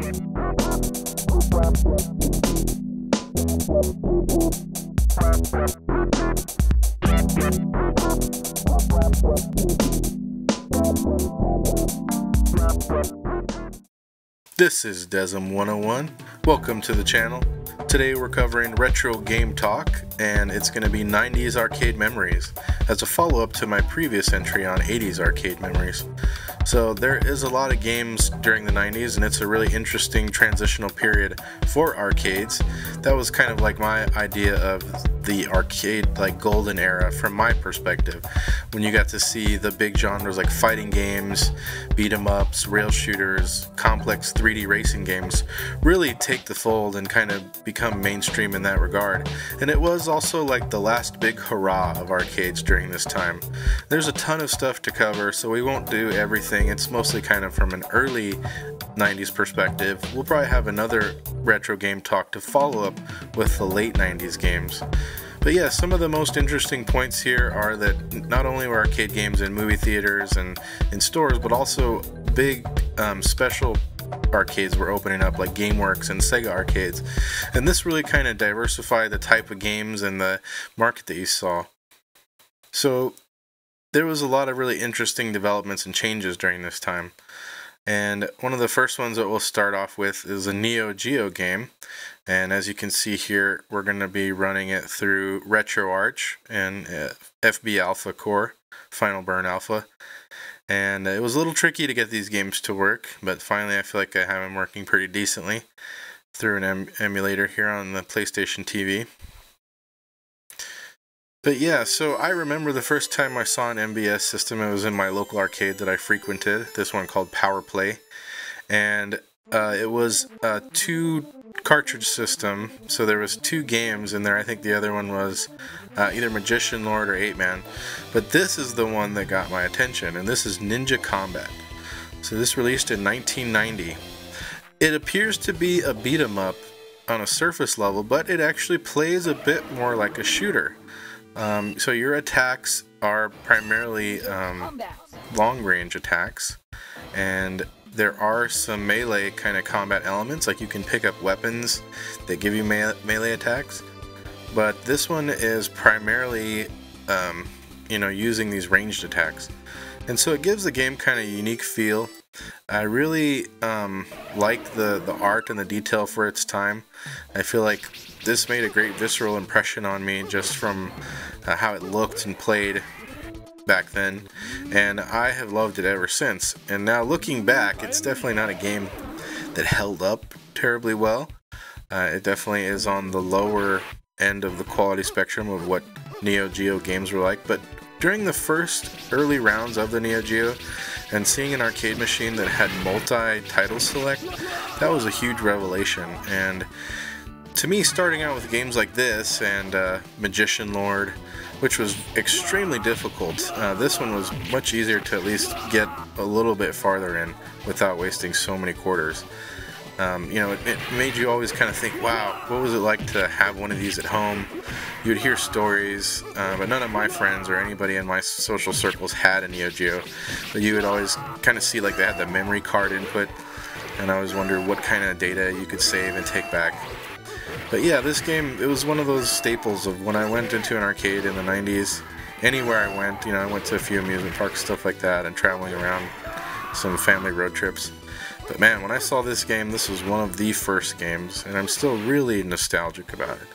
This is Desm 101. Welcome to the channel. Today we're covering retro game talk, and it's going to be 90s arcade memories as a follow-up to my previous entry on 80s arcade memories. So there is a lot of games during the 90s, and it's a really interesting transitional period for arcades. That was kind of like my idea of the arcade like golden era from my perspective, when you got to see the big genres like fighting games, beat 'em ups, rail shooters, complex 3D racing games really take the fold and kind of become mainstream in that regard. And it was also like the last big hurrah of arcades during this time. There's a ton of stuff to cover, so we won't do everything. It's mostly kind of from an early 90s perspective. We'll probably have another retro game talk to follow up with the late 90s games. But yeah, some of the most interesting points here are that not only were arcade games in movie theaters and in stores, but also big special arcades were opening up like GameWorks and Sega arcades. And this really kind of diversified the type of games and the market that you saw. So there was a lot of really interesting developments and changes during this time. And one of the first ones that we'll start off with is a Neo Geo game. And as you can see here, we're going to be running it through RetroArch and FB Alpha Core, Final Burn Alpha. And it was a little tricky to get these games to work, but finally I feel like I have them working pretty decently through an emulator here on the PlayStation TV. But yeah, so I remember the first time I saw an MBS system, it was in my local arcade that I frequented, this one called Power Play. And it was a 2 cartridge system, so there was 2 games in there. I think the other one was either Magician Lord or 8-Man. But this is the one that got my attention, and this is Ninja Combat. So this released in 1990. It appears to be a beat 'em up on a surface level, but it actually plays a bit more like a shooter. So your attacks are primarily long range attacks, and there are some melee kind of combat elements, like you can pick up weapons that give you melee attacks, but this one is primarily using these ranged attacks, and so it gives the game kind of a unique feel. I really like the art and the detail for its time. I feel like this made a great visceral impression on me just from how it looked and played back then, and I have loved it ever since. And now looking back, it's definitely not a game that held up terribly well. It definitely is on the lower end of the quality spectrum of what Neo Geo games were like, but during the first early rounds of the Neo Geo, and seeing an arcade machine that had multi-title select, that was a huge revelation. And to me, starting out with games like this and Magician Lord, which was extremely difficult, this one was much easier to at least get a little bit farther in without wasting so many quarters. It made you always kind of think, wow, what was it like to have one of these at home? You would hear stories, but none of my friends or anybody in my social circles had a Neo Geo. But you would always kind of see like they had the memory card input, and I always wondered what kind of data you could save and take back. But yeah, this game, it was one of those staples of when I went into an arcade in the 90s. Anywhere I went, I went to a few amusement parks, stuff like that, and traveling around some family road trips. But man, when I saw this game, this was one of the first games, and I'm still really nostalgic about it.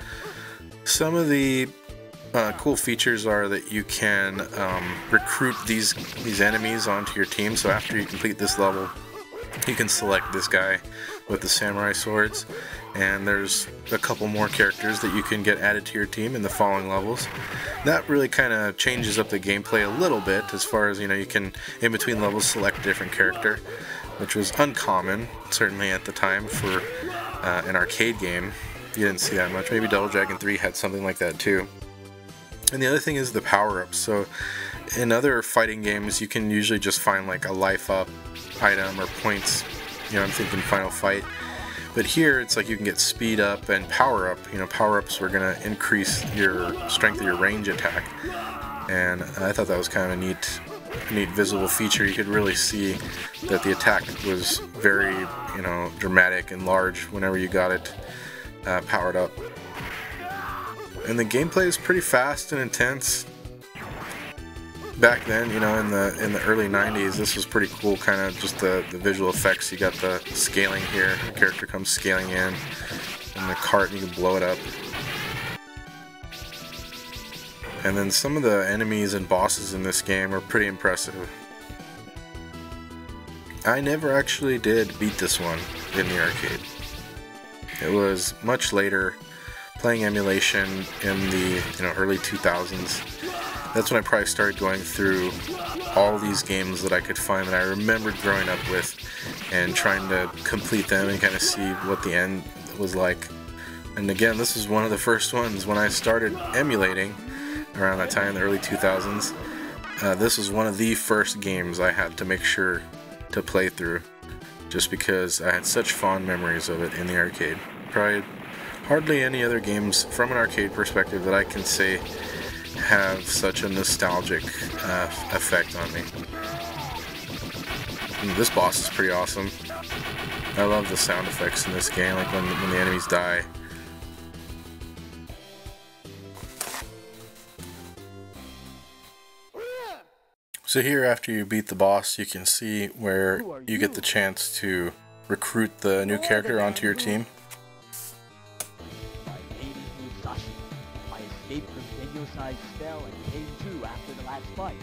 Some of the cool features are that you can recruit these enemies onto your team. So after you complete this level, you can select this guy with the samurai swords, and there's a couple more characters that you can get added to your team in the following levels. That really kind of changes up the gameplay a little bit, as far as you can in between levels select a different character, which was uncommon certainly at the time for an arcade game. You didn't see that much. Maybe Double Dragon 3 had something like that too. And the other thing is the power-ups. So in other fighting games, you can usually just find like a life up item or points. I'm thinking Final Fight. But here, it's like you can get speed up and power up. Power-ups were going to increase your strength of your range attack. And I thought that was kind of a neat neat visual feature. You could really see that the attack was very, you know, dramatic and large whenever you got it powered up. And the gameplay is pretty fast and intense. Back then, you know, in the early 90s, this was pretty cool, kind of just the visual effects. You got the scaling here, the character comes scaling in, and the cart, you can blow it up. And then some of the enemies and bosses in this game are pretty impressive. I never actually did beat this one in the arcade. It was much later, playing emulation in the early 2000s. That's when I probably started going through all these games that I could find that I remembered growing up with and trying to complete them and kind of see what the end was like. And again, this was one of the first ones when I started emulating around that time in the early 2000s. This was one of the first games I had to make sure to play through, just because I had such fond memories of it in the arcade. Probably hardly any other games from an arcade perspective that I can say have such a nostalgic effect on me. And this boss is pretty awesome. I love the sound effects in this game, like when the enemies die. So here, after you beat the boss, you can see where you get the chance to recruit the new character onto your team. I escaped from Genyo-Sai's spell and came to after the last fight.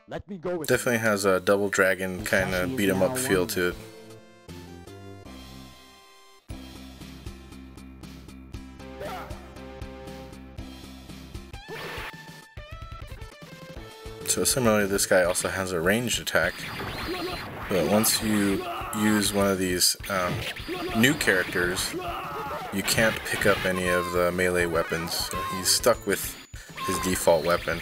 Let me go with Definitely has a Double Dragon kind of beat 'em up feel to it. So similarly, this guy also has a ranged attack, but once you use one of these new characters, you can't pick up any of the melee weapons, so he's stuck with his default weapon.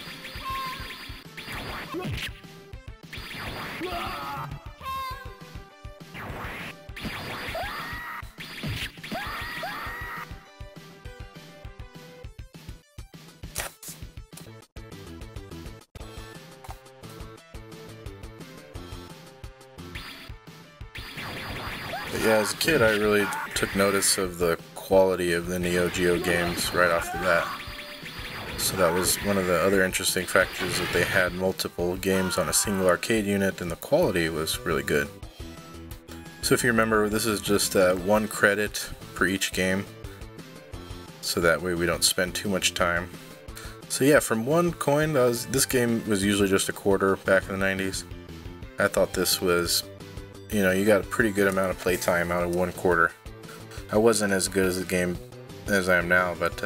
But yeah, as a kid, I really took notice of the quality of the Neo Geo games right off the bat. So that was one of the other interesting factors, that they had multiple games on a single arcade unit, and the quality was really good. So if you remember, this is just 1 credit for each game, so that way we don't spend too much time. So yeah, from 1 coin, this game was usually just a quarter back in the 90s. I thought this was, you know, you got a pretty good amount of playtime out of 1 quarter. I wasn't as good as the game as I am now, but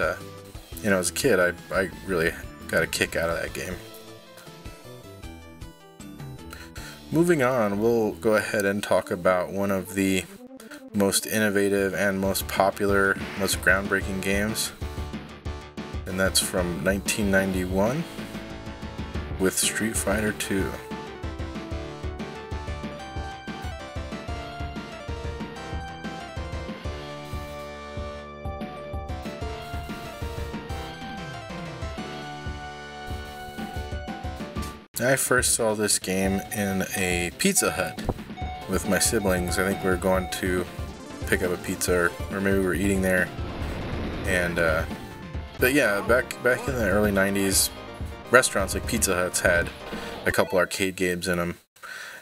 you know, as a kid, I really got a kick out of that game. Moving on, we'll go ahead and talk about one of the most innovative and most popular, most groundbreaking games, and that's from 1991 with Street Fighter II. I first saw this game in a Pizza Hut with my siblings. I think we were going to pick up a pizza, or maybe we were eating there. And but yeah, back in the early 90s, restaurants like Pizza Huts had a couple arcade games in them,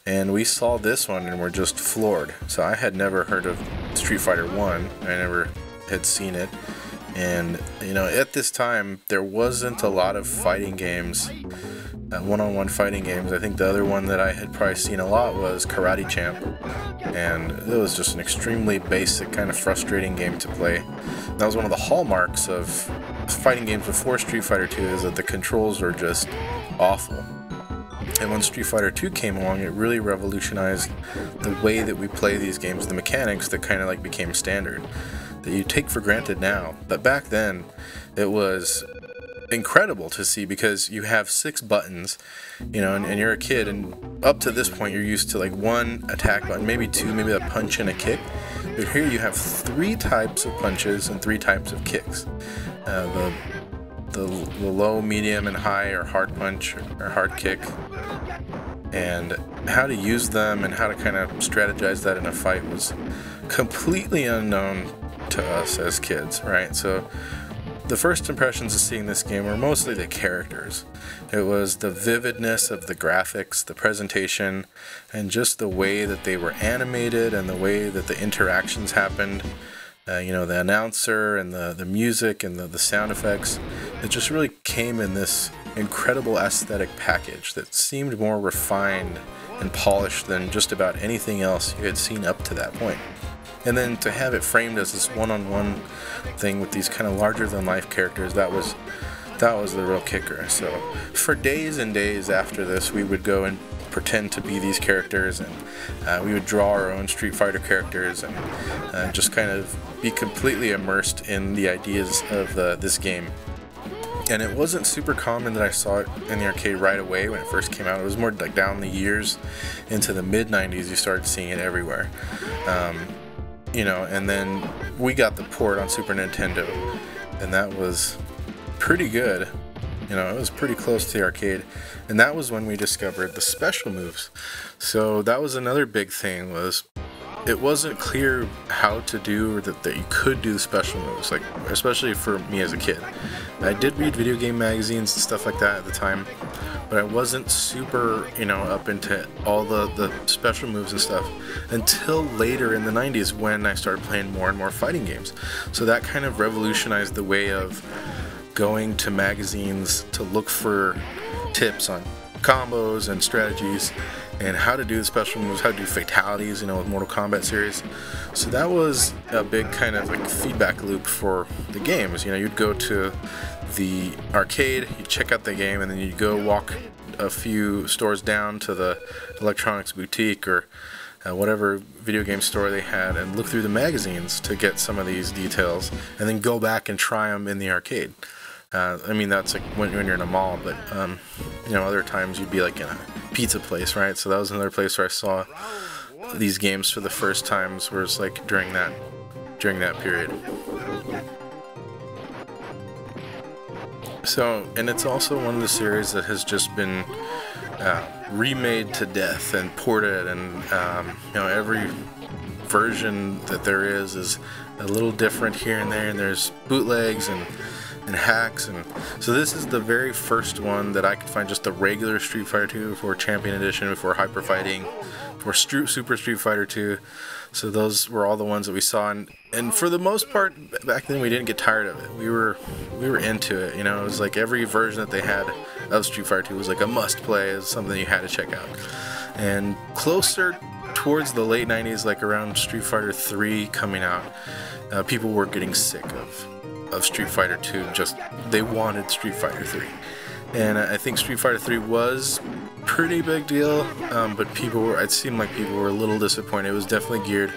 and we saw this one and were just floored. So I had never heard of Street Fighter 1. I never had seen it. And you know, at this time there wasn't a lot of fighting games, one-on-one fighting games. I think the other one that I had probably seen a lot was Karate Champ, and it was just an extremely basic, kind of frustrating game to play. That was one of the hallmarks of fighting games before Street Fighter 2, is that the controls were just awful. And when Street Fighter 2 came along, it really revolutionized the way that we play these games, the mechanics that kind of like became standard, that you take for granted now. But back then, it was incredible to see, because you have 6 buttons, you know, and you're a kid, and up to this point you're used to like 1 attack button, maybe 2, maybe a punch and a kick. But here you have 3 types of punches and 3 types of kicks. The the low, medium, and high, or hard punch or hard kick, and how to use them and how to kind of strategize that in a fight was completely unknown to us as kids, right? So the first impressions of seeing this game were mostly the characters. It was the vividness of the graphics, the presentation, and just the way that they were animated and the way that the interactions happened. You know, the announcer and the music and the sound effects. It just really came in this incredible aesthetic package that seemed more refined and polished than just about anything else you had seen up to that point. And then to have it framed as this one-on-one thing with these kind of larger-than-life characters, that was the real kicker. So for days and days after this, we would go and pretend to be these characters, and we would draw our own Street Fighter characters and just kind of be completely immersed in the ideas of this game. And it wasn't super common that I saw it in the arcade right away when it first came out. It was more like down the years into the mid-90s you started seeing it everywhere. You know, and then we got the port on Super Nintendo, and that was pretty good. You know, it was pretty close to the arcade, and that was when we discovered the special moves. So that was another big thing, was it wasn't clear how to do, or that you could do the special moves, like especially for me as a kid. I did read video game magazines and stuff like that at the time, but I wasn't super, you know, up into all the special moves and stuff until later in the 90s when I started playing more and more fighting games. So that kind of revolutionized the way of going to magazines to look for tips on combos and strategies and how to do the special moves, how to do fatalities, you know, with Mortal Kombat series. So that was a big kind of like feedback loop for the games. You know, you'd go to the arcade, you'd check out the game, and then you'd go walk a few stores down to the electronics boutique or whatever video game store they had and look through the magazines to get some of these details, and then go back and try them in the arcade. I mean, that's like when you're in a mall, but you know, other times you'd be like in a pizza place, right? So that was another place where I saw these games for the first times, where it's like during that period. So, and it's also one of the series that has just been remade to death and ported, and you know, every version that there is a little different here and there, and there's bootlegs and hacks, and so this is the very first one that I could find, just the regular Street Fighter 2 before Champion Edition, before Hyper Fighting, before Super Street Fighter 2. So those were all the ones that we saw, and for the most part back then we didn't get tired of it. We were into it, you know. It was like every version that they had of Street Fighter 2 was like a must play, is something you had to check out. And closer towards the late 90s, like around Street Fighter 3 coming out, people were getting sick of Street Fighter 2. Just, they wanted Street Fighter 3. And I think Street Fighter 3 was pretty big deal, but it seemed like people were a little disappointed. It was definitely geared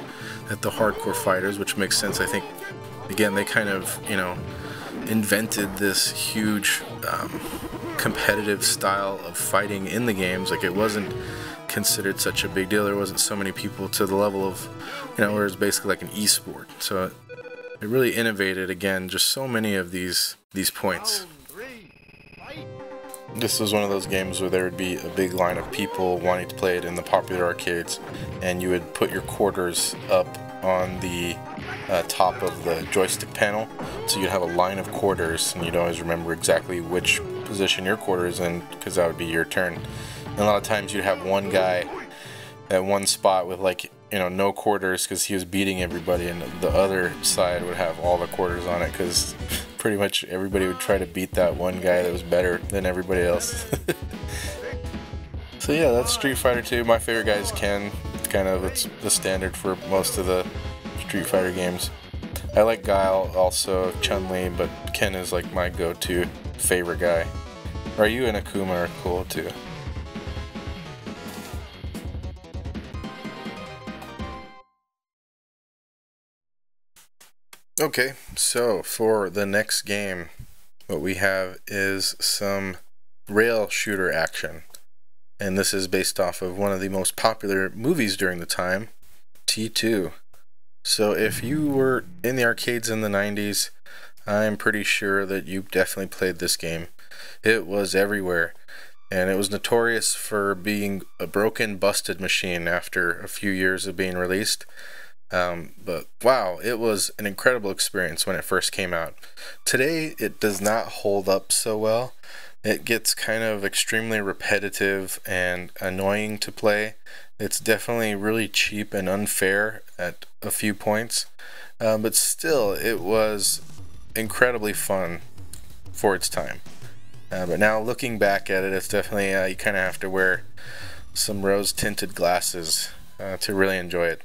at the hardcore fighters, which makes sense. I think, again, they kind of, you know, invented this huge competitive style of fighting in the games. Like, it wasn't considered such a big deal. There wasn't so many people to the level of, you know, where it's basically like an e-sport. So it really innovated, again, just so many of these points. This was one of those games where there would be a big line of people wanting to play it in the popular arcades, and you would put your quarters up on the top of the joystick panel, so you'd have a line of quarters, and you'd always remember exactly which position your quarter is in, because that would be your turn. And a lot of times you'd have one guy at one spot with, like, you know, no quarters because he was beating everybody, and the other side would have all the quarters on it, because pretty much everybody would try to beat that one guy that was better than everybody else. So yeah, that's Street Fighter 2. My favorite guy is Ken. It's the standard for most of the Street Fighter games. I like Guile, also Chun-Li, but Ken is like my go-to favorite guy. Ryu and Akuma are cool too. Okay, so for the next game, what we have is some rail shooter action. And this is based off of one of the most popular movies during the time, T2. So if you were in the arcades in the 90s, I'm pretty sure that you definitely played this game. It was everywhere, and it was notorious for being a broken, busted machine after a few years of being released. But wow, it was an incredible experience when it first came out. Today, it does not hold up so well. It gets kind of extremely repetitive and annoying to play. It's definitely really cheap and unfair at a few points, but still, it was incredibly fun for its time. But now looking back at it, it's definitely, you kind of have to wear some rose-tinted glasses to really enjoy it.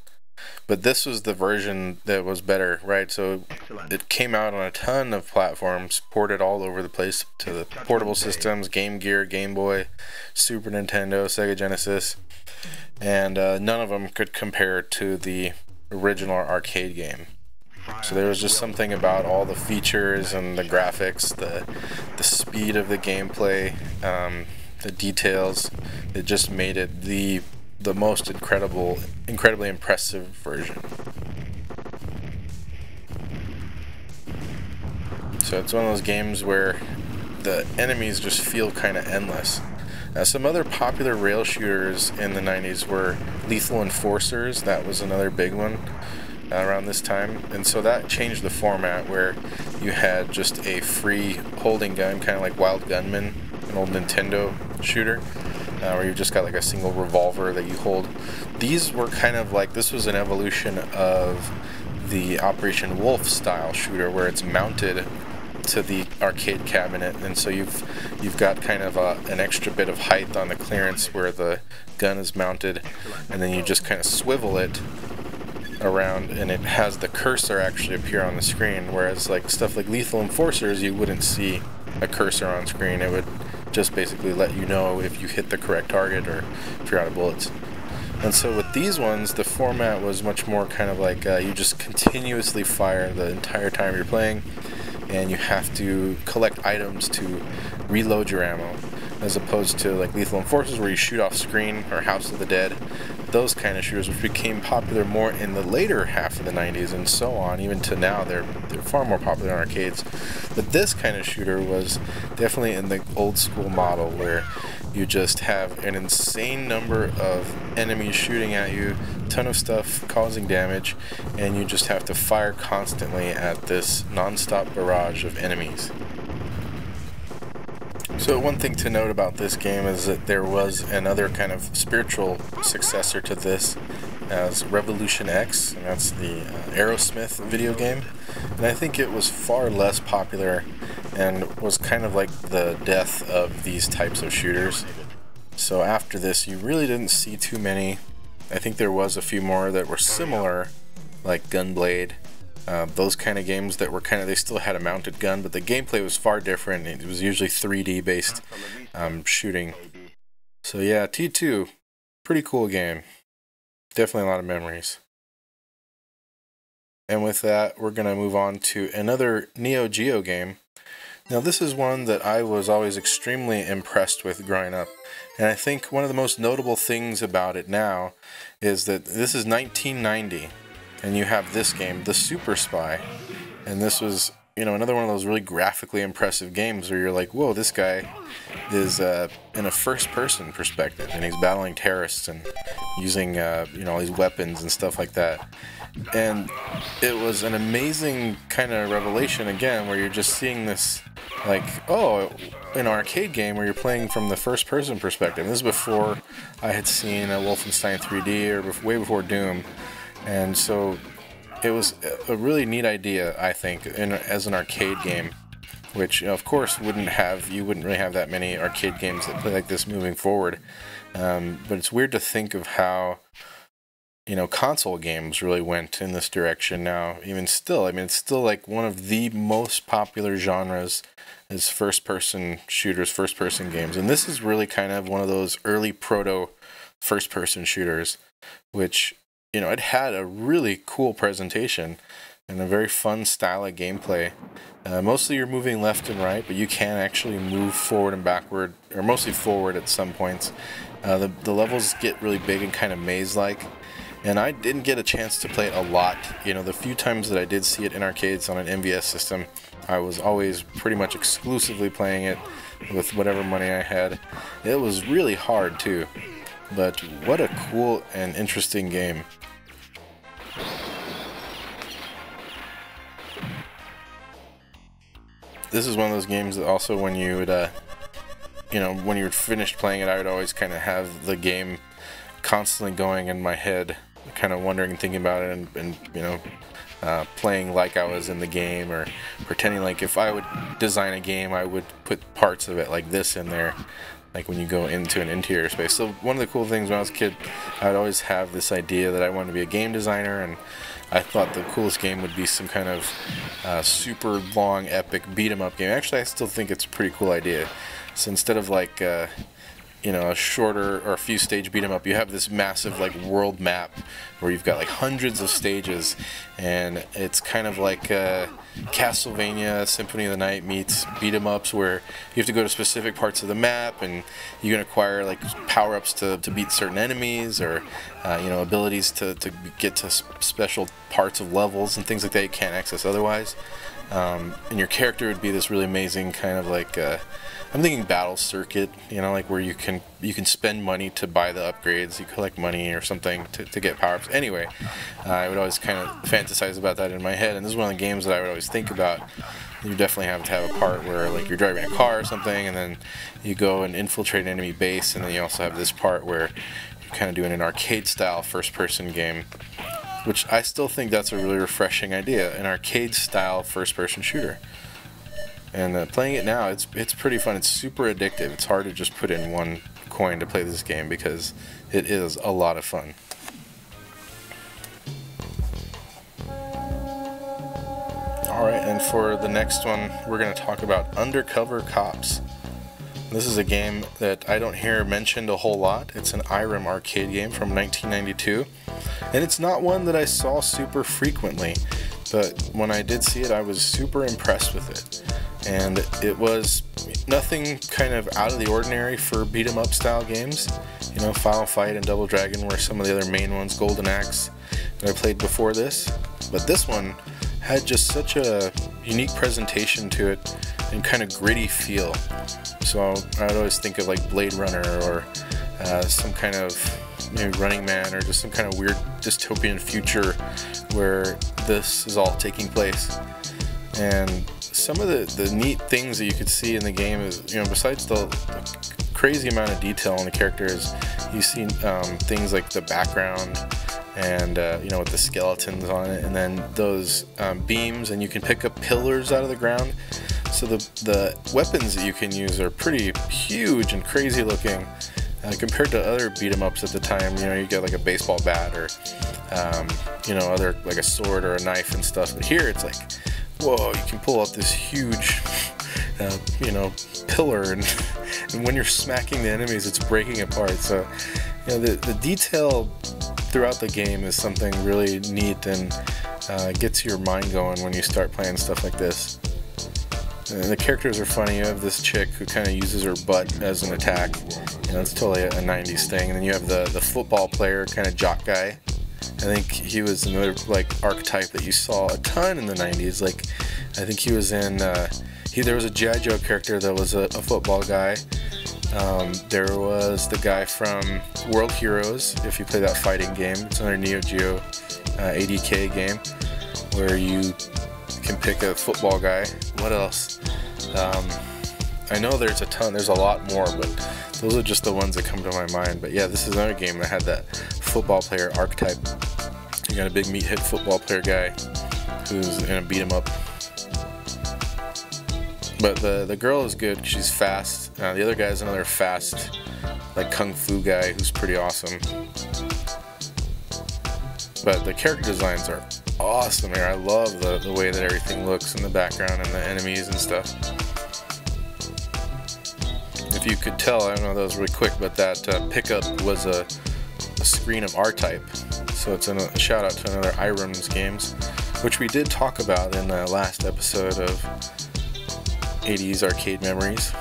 But this was the version that was better, right? So it came out on a ton of platforms, ported all over the place to the portable systems, Game Gear, Game Boy, Super Nintendo, Sega Genesis, and none of them could compare to the original arcade game. So there was just something about all the features and the graphics, the speed of the gameplay, the details. It just made it the most incredibly impressive version. So it's one of those games where the enemies just feel kind of endless. Some other popular rail shooters in the 90s were Lethal Enforcers. That was another big one around this time, and so that changed the format where you had just a free holding gun, kind of like Wild Gunman, an old Nintendo shooter, where you've just got like a single revolver that you hold. These were kind of like, this was an evolution of the Operation Wolf style shooter where it's mounted to the arcade cabinet, and so you've got kind of an extra bit of height on the clearance where the gun is mounted, and then you just kind of swivel it around and it has the cursor actually appear on the screen, whereas like stuff like Lethal Enforcers, you wouldn't see a cursor on screen. It would just basically let you know if you hit the correct target or if you're out of bullets. And so with these ones, the format was much more kind of like you just continuously fire the entire time you're playing, and you have to collect items to reload your ammo, as opposed to like Lethal Enforcers where you shoot off screen, or House of the Dead, those kind of shooters, which became popular more in the later half of the 90s and so on, even to now. They're far more popular in arcades. But this kind of shooter was definitely in the old school model where you just have an insane number of enemies shooting at you, ton of stuff causing damage, and you just have to fire constantly at this non-stop barrage of enemies. So one thing to note about this game is that there was another kind of spiritual successor to this as Revolution X, and that's the Aerosmith video game. And I think it was far less popular and was kind of like the death of these types of shooters. So after this, you really didn't see too many. I think there was a few more that were similar, like Gunblade. Those kind of games that were kind of, they still had a mounted gun, but the gameplay was far different. It was usually 3D based shooting. So yeah, T2, pretty cool game. Definitely a lot of memories. And with that, we're going to move on to another Neo Geo game. Now this is one that I was always extremely impressed with growing up. And I think one of the most notable things about it now is that this is 1990. And you have this game, The Super Spy, and this was, you know, another one of those really graphically impressive games where you're like, whoa, this guy is in a first-person perspective, and he's battling terrorists and using, you know, all these weapons and stuff like that. And it was an amazing kind of revelation, again, where you're just seeing this, like, oh, an arcade game where you're playing from the first-person perspective. And this is before I had seen Wolfenstein 3D, or way before Doom. And so it was a really neat idea, I think, as an arcade game, which of course you wouldn't really have that many arcade games that play like this moving forward. But it's weird to think of how, you know, console games really went in this direction now. Even still, I mean, it's still like one of the most popular genres is first-person shooters, first-person games. And this is really kind of one of those early proto first-person shooters, which, you know, it had a really cool presentation and a very fun style of gameplay. Mostly you're moving left and right, but you can actually move forward and backward, or mostly forward at some points. The levels get really big and kind of maze-like, And I didn't get a chance to play it a lot. You know, the few times that I did see it in arcades on an MVS system, I was always pretty much exclusively playing it with whatever money I had. It was really hard too, but what a cool and interesting game. This is one of those games that also when you would, you know, when you were finished playing it, I would always kind of have the game constantly going in my head, kind of wondering and thinking about it, and you know, playing like I was in the game, or pretending like if I would design a game, I would put parts of it like this in there, like when you go into an interior space. So one of the cool things when I was a kid, I would always have this idea that I wanted to be a game designer, and I thought the coolest game would be some kind of super long, epic beat-em-up game. Actually, I still think it's a pretty cool idea. So instead of like you know, a shorter or a few stage beat 'em up, you have this massive like world map where you've got like hundreds of stages, and it's kind of like Castlevania Symphony of the Night meets beat 'em ups, where you have to go to specific parts of the map and you can acquire like power-ups to beat certain enemies, or you know, abilities to get to special parts of levels and things like that you can't access otherwise. And your character would be this really amazing kind of like I'm thinking battle circuit, you know, like where you can spend money to buy the upgrades, you collect money or something to get power-ups. Anyway, I would always kind of fantasize about that in my head, and this is one of the games that I would always think about. You definitely have to have a part where like you're driving a car or something, and then you go and infiltrate an enemy base, and then you also have this part where you're kind of doing an arcade-style first-person game, which I still think that's a really refreshing idea, an arcade-style first-person shooter. And playing it now, it's pretty fun. It's super addictive. It's hard to just put in one coin to play this game because it is a lot of fun. Alright, and for the next one, we're going to talk about Undercover Cops. This is a game that I don't hear mentioned a whole lot. It's an IREM arcade game from 1992, and it's not one that I saw super frequently, but when I did see it, I was super impressed with it. And it was nothing kind of out of the ordinary for beat 'em up style games. You know, Final Fight and Double Dragon were some of the other main ones, Golden Axe, that I played before this. But this one had just such a unique presentation to it and kind of gritty feel. So I would always think of like Blade Runner, or some kind of maybe Running Man, or just some kind of weird dystopian future where this is all taking place. And some of the neat things that you could see in the game is, you know, besides the crazy amount of detail on the characters, you see things like the background and you know, with the skeletons on it, and then those beams, and you can pick up pillars out of the ground. So the weapons that you can use are pretty huge and crazy looking compared to other beat 'em ups at the time. You know, you get like a baseball bat, or you know, other like a sword or a knife and stuff. But here it's like, whoa, you can pull out this huge you know, pillar, and when you're smacking the enemies, it's breaking apart. So you know, the detail throughout the game is something really neat, and gets your mind going when you start playing stuff like this. And the characters are funny. You have this chick who kind of uses her butt as an attack. You know, it's totally a 90s thing. And then you have the football player, kind of jock guy. I think he was another like archetype that you saw a ton in the 90s. Like, I think he was in there was a G.I. Joe character that was a football guy. There was the guy from World Heroes, if you play that fighting game. It's another Neo Geo ADK game where you can pick a football guy. What else? I know there's a ton, there's a lot more, but those are just the ones that come to my mind. But yeah, this is another game that had that football player archetype. You got a big meathead football player guy who's in a beat 'em up. But the girl is good, she's fast. The other guy is another fast, like kung fu guy who's pretty awesome. But the character designs are awesome here. I love the way that everything looks in the background and the enemies and stuff. If you could tell, I don't know, that was really quick, but that pickup was a screen of R-Type. So it's a shout out to another IREM's games, which we did talk about in the last episode of 80s Arcade Memories.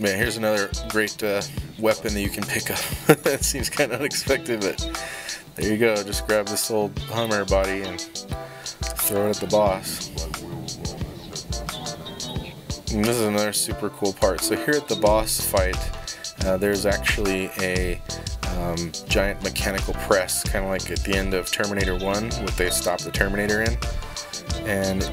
Man, here's another great weapon that you can pick up. That seems kind of unexpected, but there you go. Just grab this old Hummer body and throw it at the boss. And this is another super cool part. So here at the boss fight, there's actually a giant mechanical press, kind of like at the end of Terminator 1, what they stop the Terminator in. And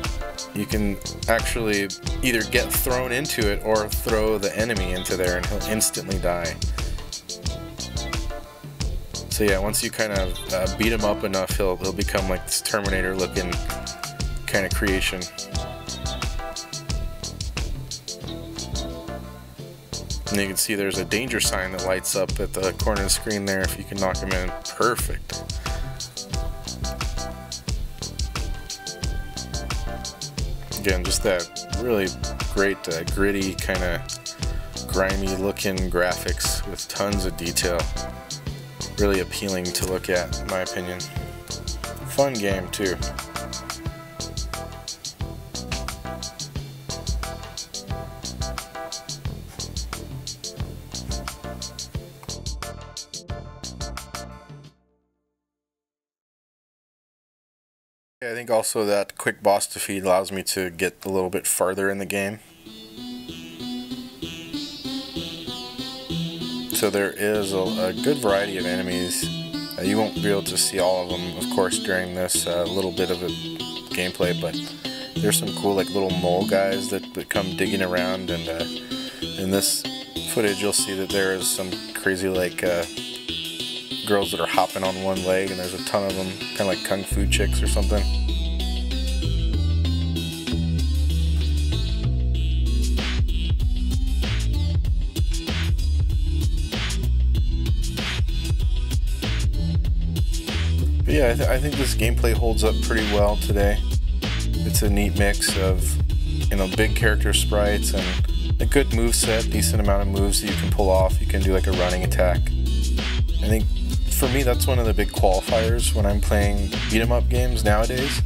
you can actually either get thrown into it or throw the enemy into there and he'll instantly die. So yeah, once you kind of beat him up enough, he'll become like this Terminator looking kind of creation. And you can see there's a danger sign that lights up at the corner of the screen there if you can knock him in. Perfect. Again, just that really great, gritty, kind of grimy looking graphics with tons of detail. Really appealing to look at, in my opinion. Fun game too. I think also that quick boss defeat allows me to get a little bit farther in the game. So there is a good variety of enemies. You won't be able to see all of them, of course, during this little bit of a gameplay, but there's some cool like little mole guys that come digging around, and in this footage you'll see that there is some crazy like girls that are hopping on one leg, and there's a ton of them, kind of like kung fu chicks or something. But yeah, I think this gameplay holds up pretty well today. It's a neat mix of, you know, big character sprites and a good move set, decent amount of moves that you can pull off. You can do like a running attack. I think for me that's one of the big qualifiers when I'm playing beat 'em up games nowadays.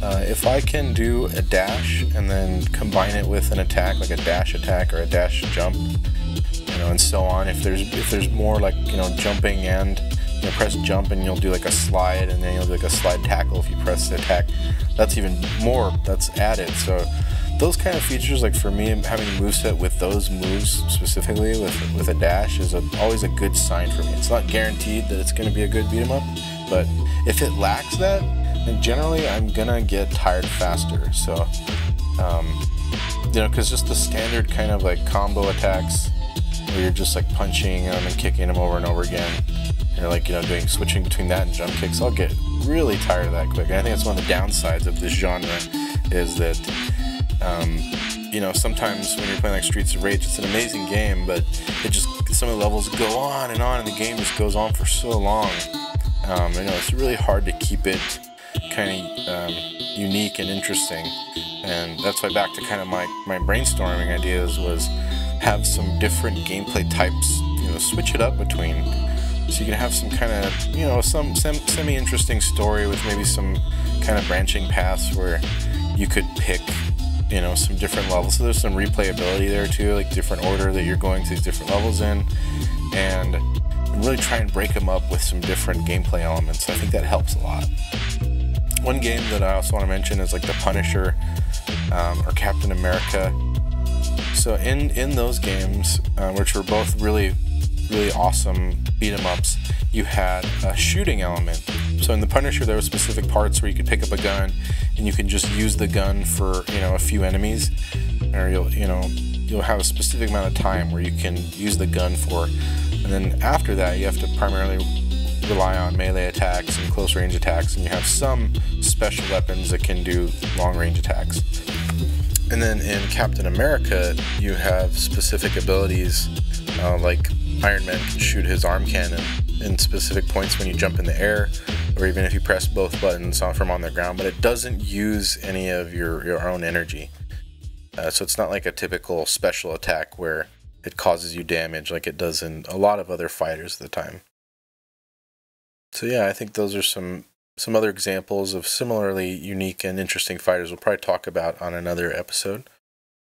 If I can do a dash and then combine it with an attack, like a dash attack or a dash jump, you know, and so on. If there's more like, you know, jumping and, you know, press jump and you'll do like a slide, and then you'll do like a slide tackle if you press the attack. That's even more that's added. So those kind of features, like for me, having a moveset with those moves specifically with a dash is always a good sign for me. It's not guaranteed that it's going to be a good beat 'em up, but if it lacks that, then generally I'm gonna get tired faster. So you know, because just the standard kind of like combo attacks where you're just like punching them and kicking them over and over again, or like, you know, switching between that and jump kicks, I'll get really tired of that quick. And I think that's one of the downsides of this genre, is that you know, sometimes when you're playing like Streets of Rage, it's an amazing game, but it just, some of the levels go on, and the game just goes on for so long. You know, it's really hard to keep it kind of unique and interesting, and that's why back to kind of my brainstorming ideas was have some different gameplay types, you know, switch it up between, so you can have some kind of, you know, some semi-interesting story with maybe some kind of branching paths where you could pick, you know, some different levels. So there's some replayability there too, like different order that you're going to these different levels in, and really try and break them up with some different gameplay elements. So I think that helps a lot. One game that I also want to mention is like the Punisher or Captain America. So in those games, which were both really awesome beat 'em ups, you had a shooting element. So in the Punisher, there were specific parts where you could pick up a gun and you can just use the gun for, you know, a few enemies, or you'll have a specific amount of time where you can use the gun for, and then after that you have to primarily rely on melee attacks and close range attacks, and you have some special weapons that can do long range attacks. And then in Captain America, you have specific abilities, like Iron Man can shoot his arm cannon in specific points when you jump in the air, or even if you press both buttons from on the ground, but it doesn't use any of your own energy. So it's not like a typical special attack where it causes you damage like it does in a lot of other fighters at the time. So yeah, I think those are some other examples of similarly unique and interesting fighters we'll probably talk about on another episode.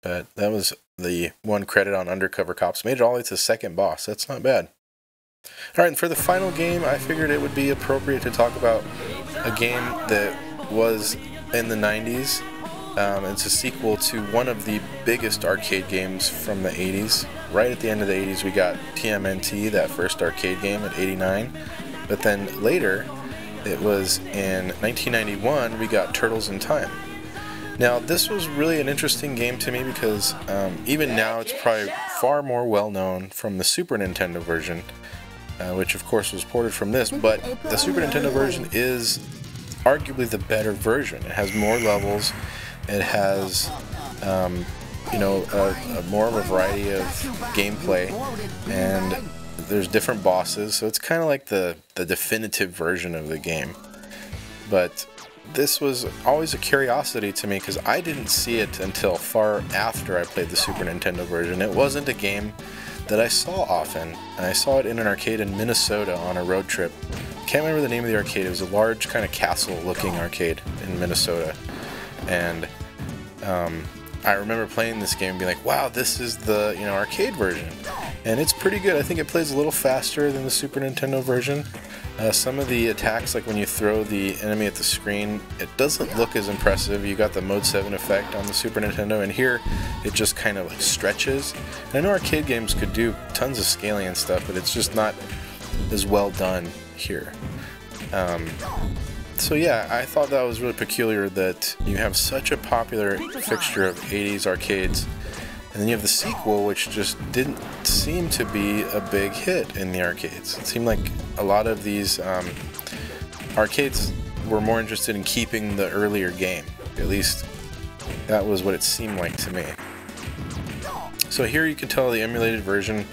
But that was the 1 credit on Undercover Cops. Made it all the way to the second boss. That's not bad. Alright, and for the final game, I figured it would be appropriate to talk about a game that was in the 90s. It's a sequel to one of the biggest arcade games from the 80s. Right at the end of the 80s, we got TMNT, that first arcade game at 89. But then later, it was in 1991, we got Turtles in Time. Now, this was really an interesting game to me because even now, it's probably far more well-known from the Super Nintendo version, which of course was ported from this, but the Super Nintendo version is arguably the better version. It has more levels. It has, more of a variety of gameplay, and there's different bosses, so it's kind of like the definitive version of the game. But this was always a curiosity to me because I didn't see it until far after I played the Super Nintendo version. It wasn't a game that I saw often, and I saw it in an arcade in Minnesota on a road trip. Can't remember the name of the arcade. It was a large kind of castle-looking arcade in Minnesota. And I remember playing this game and being like, wow, this is the arcade version. And it's pretty good. I think it plays a little faster than the Super Nintendo version. Some of the attacks, like when you throw the enemy at the screen, it doesn't look as impressive. You got the Mode 7 effect on the Super Nintendo, and here it just kind of like stretches. And I know arcade games could do tons of scaling and stuff, but it's just not as well done here. So yeah, I thought that was really peculiar that you have such a popular fixture of 80s arcades, and then you have the sequel, which just didn't seem to be a big hit in the arcades. It seemed like a lot of these arcades were more interested in keeping the earlier game. At least that was what it seemed like to me. So here you can tell the emulated version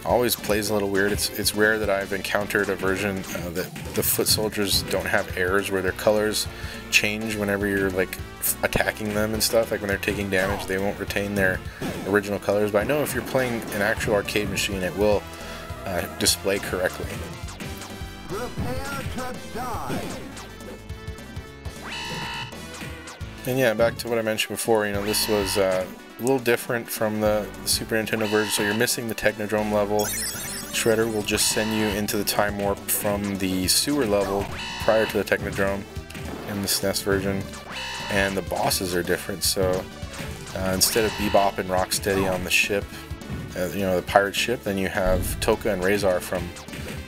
always plays a little weird. It's rare that I've encountered a version that the foot soldiers don't have errors where their colors change whenever you're like attacking them and stuff. Like when they're taking damage, they won't retain their original colors. But I know if you're playing an actual arcade machine, it will display correctly. And yeah, back to what I mentioned before, this was a little different from the Super Nintendo version, so you're missing the Technodrome level. Shredder will just send you into the time warp from the sewer level prior to the Technodrome in the SNES version, and the bosses are different, so instead of Bebop and Rocksteady on the ship, the pirate ship, then you have Tokka and Razor from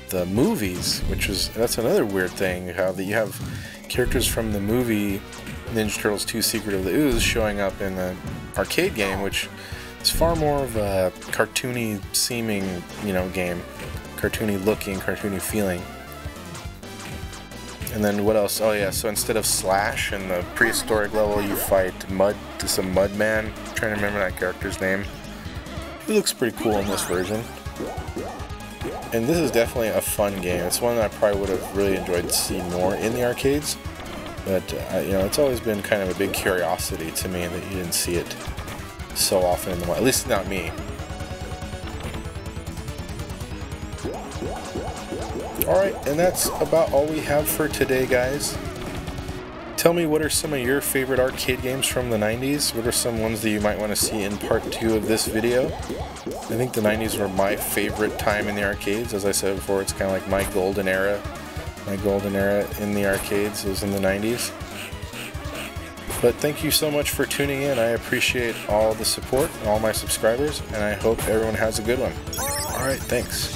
the movies, that's another weird thing, how that you have characters from the movie Ninja Turtles 2 Secret of the Ooze showing up in the arcade game, which is far more of a cartoony seeming, game. Cartoony looking, cartoony feeling. And then what else? Oh yeah, so instead of Slash in the prehistoric level, you fight some Mudman. I'm trying to remember that character's name. He looks pretty cool in this version. And this is definitely a fun game. It's one that I probably would have really enjoyed to see more in the arcades. But, it's always been kind of a big curiosity to me that you didn't see it so often in the wild. At least not me. Alright, and that's about all we have for today, guys. Tell me, what are some of your favorite arcade games from the 90s? What are some ones that you might want to see in part 2 of this video? I think the 90s were my favorite time in the arcades. As I said before, it's kind of like my golden era. My golden era in the arcades was in the 90s. But thank you so much for tuning in. I appreciate all the support and all my subscribers, and I hope everyone has a good one. Alright, thanks.